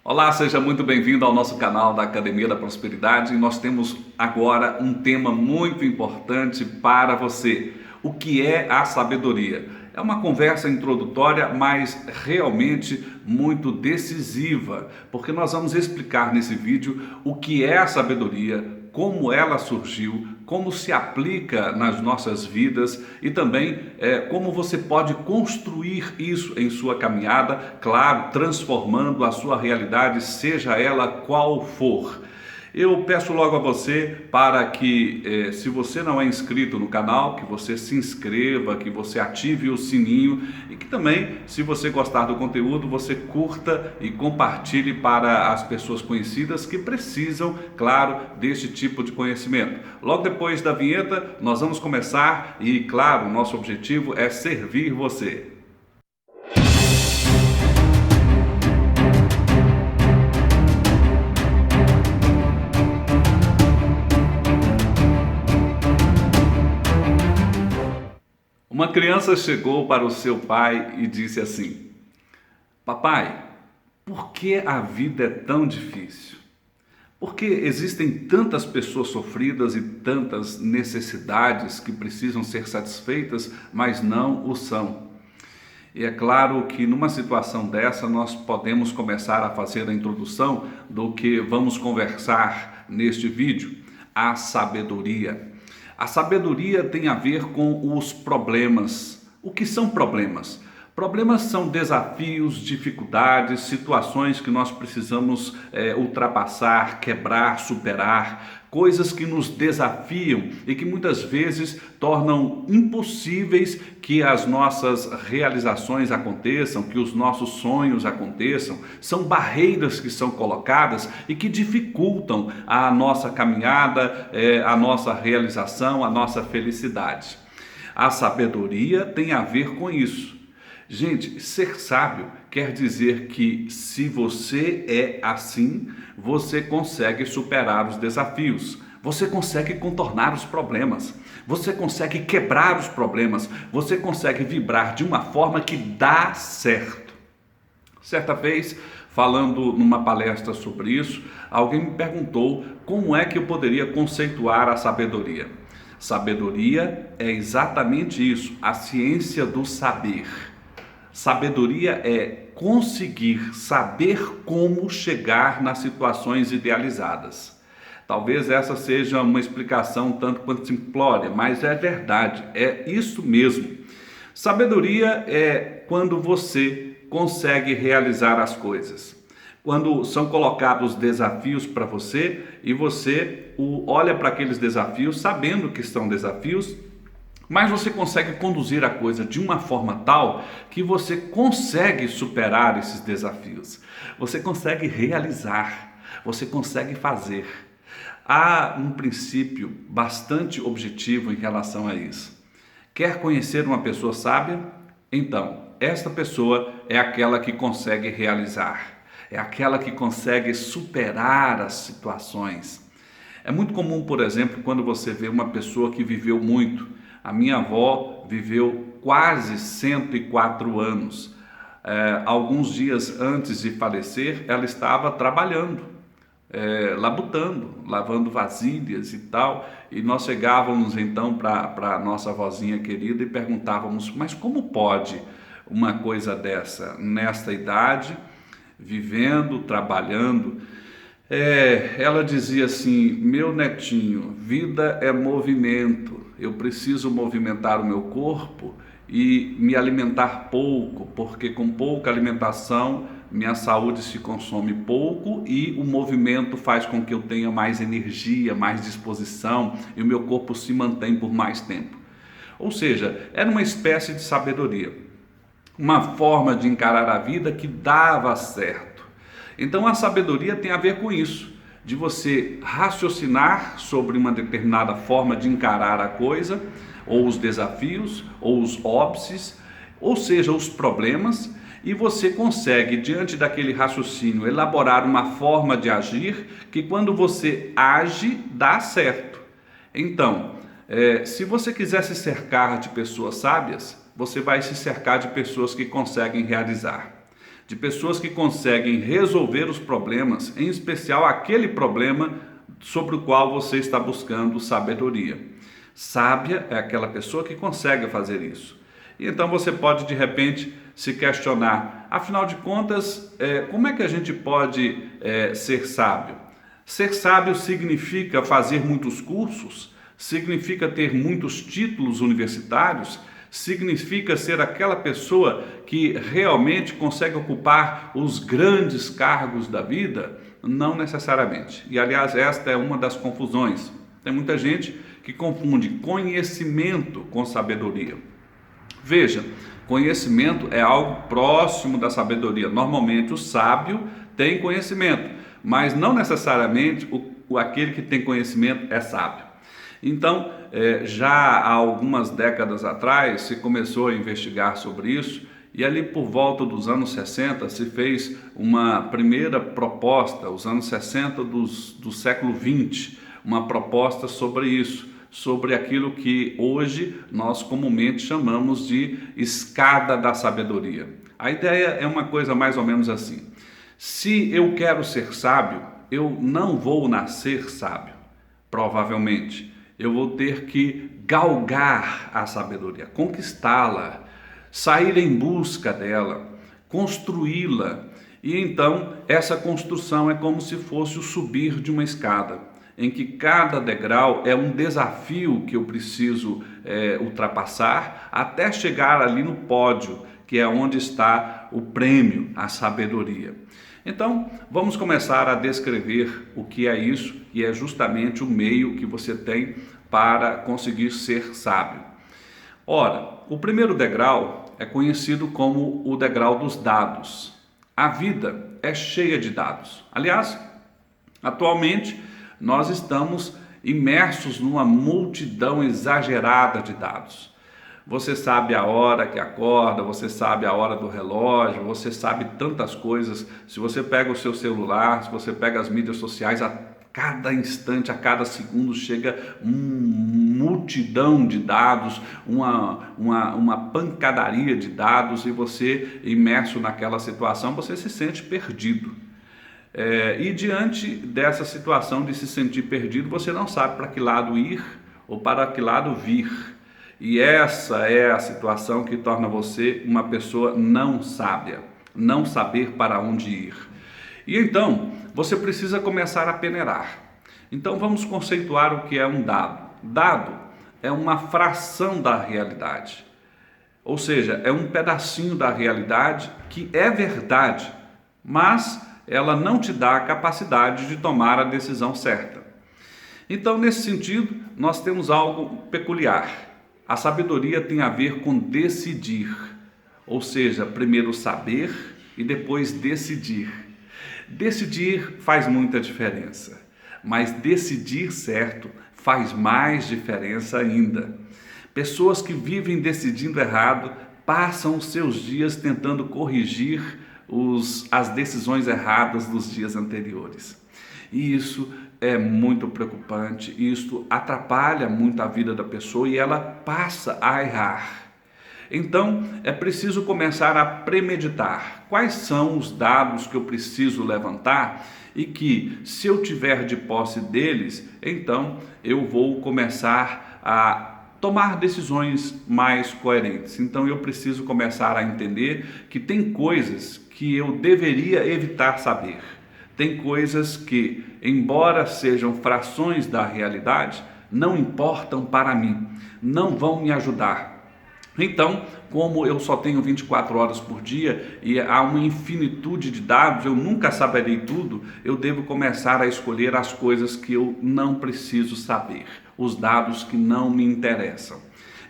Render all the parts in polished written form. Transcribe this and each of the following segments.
Olá, seja muito bem-vindo ao nosso canal da Academia da Prosperidade. Nós temos agora um tema muito importante para você. O que é a sabedoria? É uma conversa introdutória, mas realmente muito decisiva, porque nós vamos explicar nesse vídeo o que é a sabedoria, como ela surgiu, como se aplica nas nossas vidas e também como você pode construir isso em sua caminhada, claro, transformando a sua realidade, seja ela qual for. Eu peço logo a você para que, se você não é inscrito no canal, que você se inscreva, que você ative o sininho e que também, se você gostar do conteúdo, você curta e compartilhe para as pessoas conhecidas que precisam, claro, deste tipo de conhecimento. Logo depois da vinheta, nós vamos começar e, claro, o nosso objetivo é servir você. Uma criança chegou para o seu pai e disse assim: Papai, por que a vida é tão difícil? Por que existem tantas pessoas sofridas e tantas necessidades que precisam ser satisfeitas, mas não o são? E é claro que numa situação dessa nós podemos começar a fazer a introdução do que vamos conversar neste vídeo, a sabedoria. A sabedoria tem a ver com os problemas. O que são problemas? Problemas são desafios, dificuldades, situações que nós precisamos ultrapassar, quebrar, superar, coisas que nos desafiam e que muitas vezes tornam impossíveis que as nossas realizações aconteçam, que os nossos sonhos aconteçam. São barreiras que são colocadas e que dificultam a nossa caminhada, a nossa realização, a nossa felicidade. A sabedoria tem a ver com isso. Gente, ser sábio quer dizer que se você é assim, você consegue superar os desafios, você consegue contornar os problemas, você consegue quebrar os problemas, você consegue vibrar de uma forma que dá certo. Certa vez, falando numa palestra sobre isso, alguém me perguntou como é que eu poderia conceituar a sabedoria. Sabedoria é exatamente isso, a ciência do saber. Sabedoria é conseguir saber como chegar nas situações idealizadas. Talvez essa seja uma explicação tanto quanto simplória, mas é verdade, é isso mesmo. Sabedoria é quando você consegue realizar as coisas. Quando são colocados desafios para você e você olha para aqueles desafios sabendo que são desafios, mas você consegue conduzir a coisa de uma forma tal que você consegue superar esses desafios. Você consegue realizar, você consegue fazer. Há um princípio bastante objetivo em relação a isso. Quer conhecer uma pessoa sábia? Então, esta pessoa é aquela que consegue realizar, é aquela que consegue superar as situações. É muito comum, por exemplo, quando você vê uma pessoa que viveu muito. A minha avó viveu quase 104 anos. Alguns dias antes de falecer, ela estava trabalhando, labutando, lavando vasilhas e tal. E nós chegávamos então para a nossa avózinha querida e perguntávamos, mas como pode uma coisa dessa, nesta idade, vivendo, trabalhando? Ela dizia assim: meu netinho, vida é movimento, eu preciso movimentar o meu corpo e me alimentar pouco, porque com pouca alimentação minha saúde se consome pouco e o movimento faz com que eu tenha mais energia, mais disposição e o meu corpo se mantém por mais tempo. Ou seja, era uma espécie de sabedoria, uma forma de encarar a vida que dava certo. Então a sabedoria tem a ver com isso, de você raciocinar sobre uma determinada forma de encarar a coisa, ou os desafios, ou os óbices, ou seja, os problemas, e você consegue, diante daquele raciocínio, elaborar uma forma de agir que quando você age, dá certo. Então, se você quiser se cercar de pessoas sábias, você vai se cercar de pessoas que conseguem realizar. de pessoas que conseguem resolver os problemas, em especial aquele problema sobre o qual você está buscando sabedoria. Sábia é aquela pessoa que consegue fazer isso. E então você pode de repente se questionar, afinal de contas, como é que a gente pode ser sábio? Ser sábio significa fazer muitos cursos? Significa ter muitos títulos universitários? Significa ser aquela pessoa que realmente consegue ocupar os grandes cargos da vida? Não necessariamente. E aliás, esta é uma das confusões. Tem muita gente que confunde conhecimento com sabedoria. Veja, conhecimento é algo próximo da sabedoria. Normalmente o sábio tem conhecimento, mas não necessariamente aquele que tem conhecimento é sábio. Então, já há algumas décadas atrás se começou a investigar sobre isso, e ali por volta dos anos 60 se fez uma primeira proposta, os anos 60 do século 20, uma proposta sobre isso, sobre aquilo que hoje nós comumente chamamos de escada da sabedoria. A ideia é uma coisa mais ou menos assim: se eu quero ser sábio, eu não vou nascer sábio, provavelmente. Eu vou ter que galgar a sabedoria, conquistá-la, sair em busca dela, construí-la. E então essa construção é como se fosse o subir de uma escada, em que cada degrau é um desafio que eu preciso ultrapassar até chegar ali no pódio, que é onde está o prêmio, a sabedoria. Então, vamos começar a descrever o que é isso, e é justamente o meio que você tem para conseguir ser sábio. Ora, o primeiro degrau é conhecido como o degrau dos dados. A vida é cheia de dados. Aliás, atualmente nós estamos imersos numa multidão exagerada de dados. Você sabe a hora que acorda, você sabe a hora do relógio, você sabe tantas coisas. Se você pega o seu celular, se você pega as mídias sociais, a cada instante, a cada segundo chega uma multidão de dados, uma pancadaria de dados, e você, imerso naquela situação, você se sente perdido. E diante dessa situação de se sentir perdido, você não sabe para que lado ir ou para que lado vir. E essa é a situação que torna você uma pessoa não sábia, não saber para onde ir. E então, você precisa começar a peneirar. Então vamos conceituar o que é um dado. Dado é uma fração da realidade. Ou seja, é um pedacinho da realidade que é verdade, mas ela não te dá a capacidade de tomar a decisão certa. Então, nesse sentido, nós temos algo peculiar. A sabedoria tem a ver com decidir, ou seja, primeiro saber e depois decidir. Decidir faz muita diferença, mas decidir certo faz mais diferença ainda. Pessoas que vivem decidindo errado passam os seus dias tentando corrigir as decisões erradas dos dias anteriores. E isso é muito preocupante, isso atrapalha muito a vida da pessoa e ela passa a errar. Então, é preciso começar a premeditar quais são os dados que eu preciso levantar e que, se eu tiver de posse deles, então eu vou começar a tomar decisões mais coerentes. Então, eu preciso começar a entender que tem coisas que eu deveria evitar saber. Tem coisas que, embora sejam frações da realidade, não importam para mim, não vão me ajudar. Então, como eu só tenho 24 horas por dia e há uma infinitude de dados, eu nunca saberei tudo, eu devo começar a escolher as coisas que eu não preciso saber, os dados que não me interessam.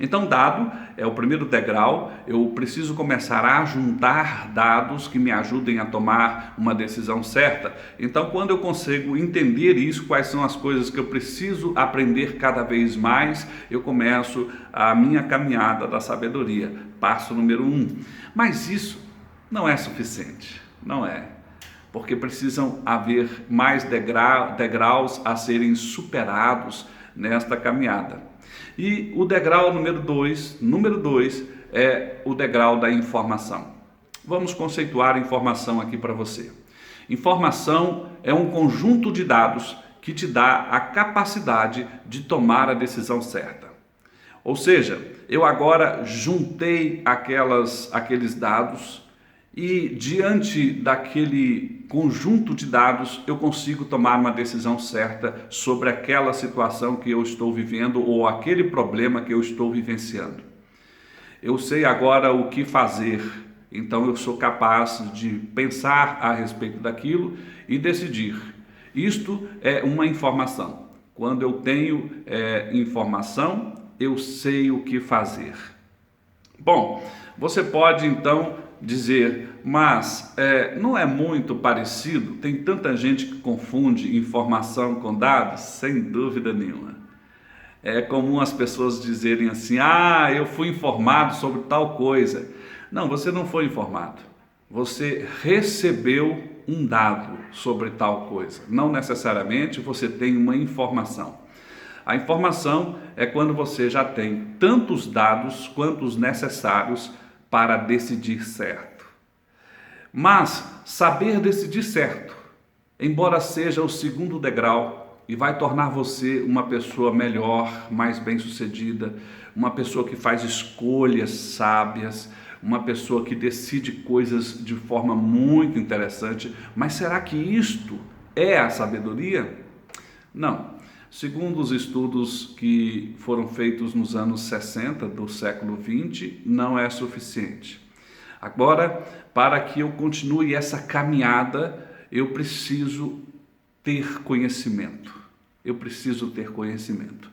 Então, dado é o primeiro degrau, eu preciso começar a juntar dados que me ajudem a tomar uma decisão certa. Então, quando eu consigo entender isso, quais são as coisas que eu preciso aprender cada vez mais, eu começo a minha caminhada da sabedoria, passo número 1. Mas isso não é suficiente, não é. Porque precisam haver mais degraus a serem superados nesta caminhada. E o degrau número 2 é o degrau da informação. Vamos conceituar a informação aqui para você. Informação é um conjunto de dados que te dá a capacidade de tomar a decisão certa. Ou seja, eu agora juntei aqueles dados e diante daquele conjunto de dados eu consigo tomar uma decisão certa sobre aquela situação que eu estou vivendo ou aquele problema que eu estou vivenciando. Eu sei agora o que fazer, então eu sou capaz de pensar a respeito daquilo e decidir. Isto é uma informação. Quando eu tenho informação, eu sei o que fazer. Bom, você pode então dizer, mas não é muito parecido? Tem tanta gente que confunde informação com dados? Sem dúvida nenhuma. É comum as pessoas dizerem assim, eu fui informado sobre tal coisa. Não, você não foi informado. Você recebeu um dado sobre tal coisa. Não necessariamente você tem uma informação. A informação é quando você já tem tantos dados quanto os necessários para decidir certo. Mas saber decidir certo, embora seja o segundo degrau, e vai tornar você uma pessoa melhor, mais bem-sucedida, uma pessoa que faz escolhas sábias, uma pessoa que decide coisas de forma muito interessante. Mas será que isto é a sabedoria? Não. Segundo os estudos que foram feitos nos anos 60 do século 20, não é suficiente. Agora, para que eu continue essa caminhada, eu preciso ter conhecimento. Eu preciso ter conhecimento.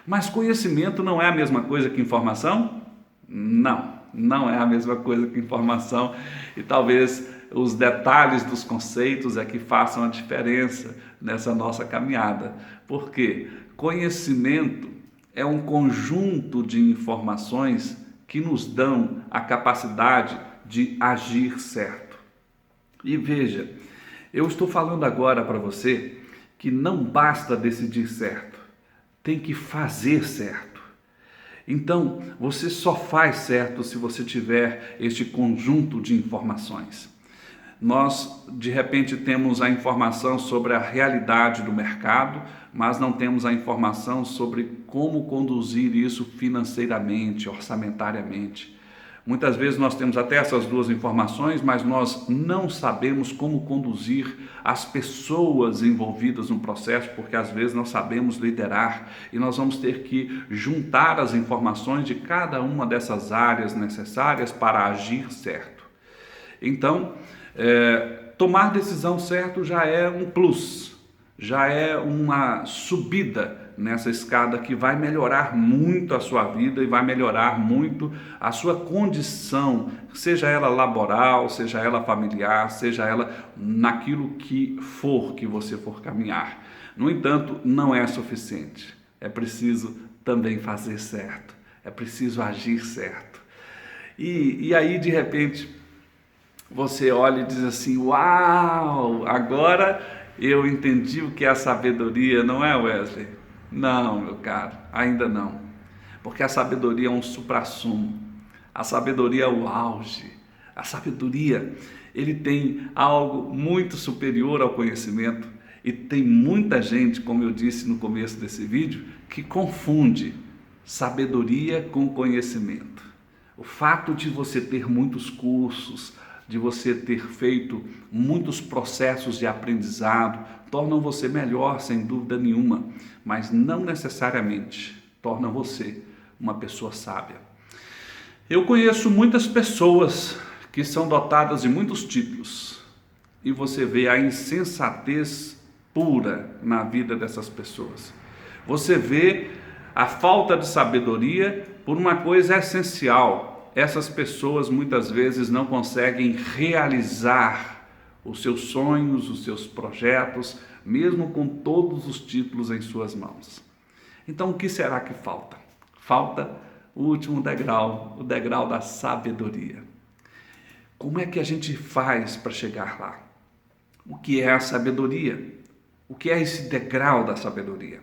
Mas conhecimento não é a mesma coisa que informação? Não é a mesma coisa que informação. E talvez os detalhes dos conceitos é que façam a diferença nessa nossa caminhada. Porque conhecimento é um conjunto de informações que nos dão a capacidade de agir certo. E veja, eu estou falando agora para você que não basta decidir certo, tem que fazer certo. Então, você só faz certo se você tiver este conjunto de informações. Nós, de repente, temos a informação sobre a realidade do mercado, mas não temos a informação sobre como conduzir isso financeiramente, orçamentariamente. Muitas vezes nós temos até essas duas informações, mas nós não sabemos como conduzir as pessoas envolvidas no processo, porque às vezes não sabemos liderar e nós vamos ter que juntar as informações de cada uma dessas áreas necessárias para agir certo. Então, tomar decisão certo já é um plus, já é uma subida nessa escada que vai melhorar muito a sua vida e vai melhorar muito a sua condição, seja ela laboral, seja ela familiar, seja ela naquilo que você for caminhar. No entanto, não é suficiente. É preciso também fazer certo, é preciso agir certo. E aí, de repente, você olha e diz assim, uau, agora eu entendi o que é a sabedoria, não é, Wesley? Não, meu caro, ainda não. Porque a sabedoria é um suprassumo. A sabedoria é o auge. A sabedoria, ele tem algo muito superior ao conhecimento. E tem muita gente, como eu disse no começo desse vídeo, que confunde sabedoria com conhecimento. O fato de você ter muitos cursos, de você ter feito muitos processos de aprendizado, tornam você melhor, sem dúvida nenhuma, mas não necessariamente torna você uma pessoa sábia. Eu conheço muitas pessoas que são dotadas de muitos títulos e você vê a insensatez pura na vida dessas pessoas. Você vê a falta de sabedoria por uma coisa essencial. Essas pessoas muitas vezes não conseguem realizar os seus sonhos, os seus projetos, mesmo com todos os títulos em suas mãos. Então, o que será que falta? Falta o último degrau, o degrau da sabedoria. Como é que a gente faz para chegar lá? O que é a sabedoria? O que é esse degrau da sabedoria?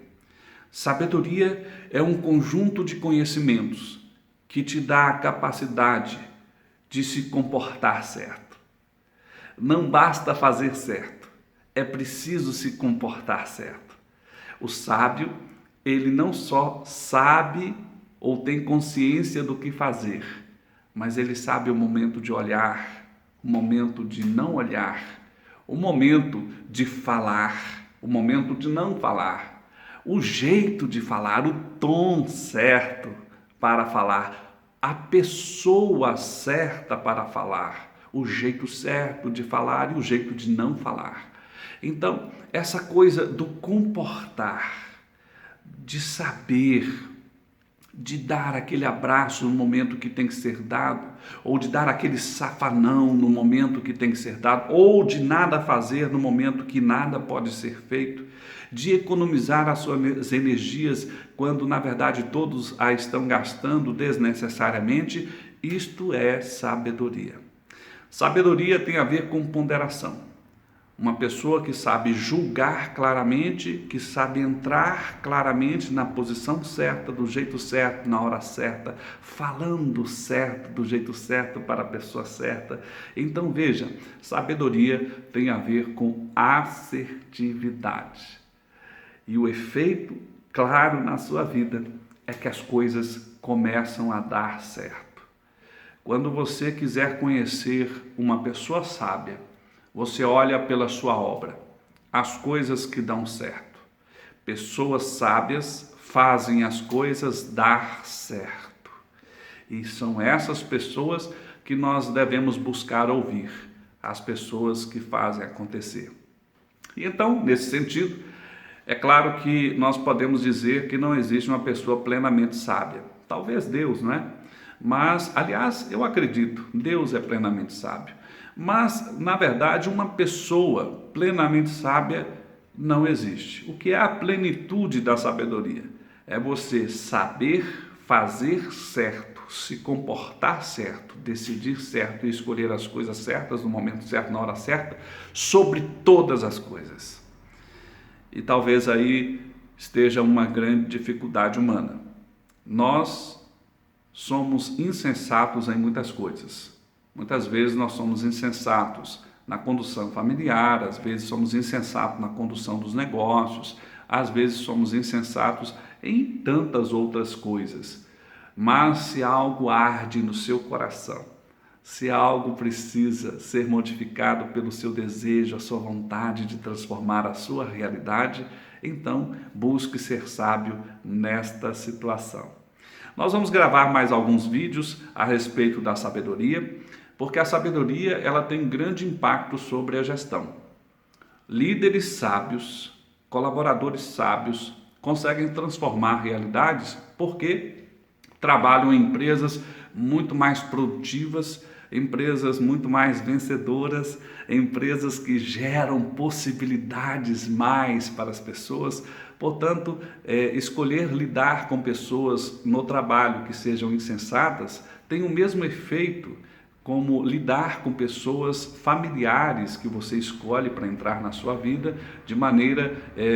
Sabedoria é um conjunto de conhecimentos que te dá a capacidade de se comportar certo. Não basta fazer certo, é preciso se comportar certo. O sábio, ele não só sabe ou tem consciência do que fazer, mas ele sabe o momento de olhar, o momento de não olhar, o momento de falar, o momento de não falar, o jeito de falar, o tom certo para falar, a pessoa certa para falar, o jeito certo de falar e o jeito de não falar. Então, essa coisa do comportar, de saber, de dar aquele abraço no momento que tem que ser dado, ou de dar aquele safanão no momento que tem que ser dado, ou de nada fazer no momento que nada pode ser feito, de economizar as suas energias quando na verdade todos a estão gastando desnecessariamente. Isto é sabedoria. Sabedoria tem a ver com ponderação. Uma pessoa que sabe julgar claramente, que sabe entrar claramente na posição certa, do jeito certo, na hora certa, falando certo, do jeito certo para a pessoa certa. Então veja, sabedoria tem a ver com assertividade. E o efeito claro na sua vida é que as coisas começam a dar certo. Quando você quiser conhecer uma pessoa sábia, você olha pela sua obra, as coisas que dão certo. Pessoas sábias fazem as coisas dar certo. E são essas pessoas que nós devemos buscar ouvir, as pessoas que fazem acontecer. E então, nesse sentido, é claro que nós podemos dizer que não existe uma pessoa plenamente sábia. Talvez Deus, não é? Mas, aliás, eu acredito, Deus é plenamente sábio. Mas, na verdade, uma pessoa plenamente sábia não existe. O que é a plenitude da sabedoria? É você saber fazer certo, se comportar certo, decidir certo e escolher as coisas certas no momento certo, na hora certa, sobre todas as coisas. E talvez aí esteja uma grande dificuldade humana. Nós somos insensatos em muitas coisas. Muitas vezes nós somos insensatos na condução familiar, às vezes somos insensatos na condução dos negócios, às vezes somos insensatos em tantas outras coisas. Mas se algo arde no seu coração, se algo precisa ser modificado pelo seu desejo, a sua vontade de transformar a sua realidade, então busque ser sábio nesta situação. Nós vamos gravar mais alguns vídeos a respeito da sabedoria, porque a sabedoria ela tem grande impacto sobre a gestão. Líderes sábios, colaboradores sábios, conseguem transformar realidades porque trabalham em empresas muito mais produtivas, empresas muito mais vencedoras, empresas que geram possibilidades mais para as pessoas. Portanto, escolher lidar com pessoas no trabalho que sejam insensatas tem o mesmo efeito como lidar com pessoas familiares que você escolhe para entrar na sua vida de maneira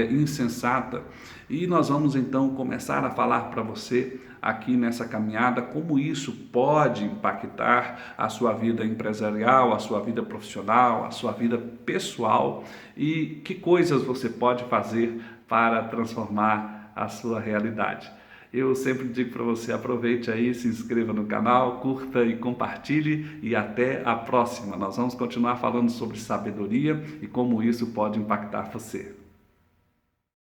insensata. E nós vamos então começar a falar para você aqui nessa caminhada como isso pode impactar a sua vida empresarial, a sua vida profissional, a sua vida pessoal e que coisas você pode fazer para transformar a sua realidade. Eu sempre digo para você, aproveite aí, se inscreva no canal, curta e compartilhe e até a próxima. Nós vamos continuar falando sobre sabedoria e como isso pode impactar você.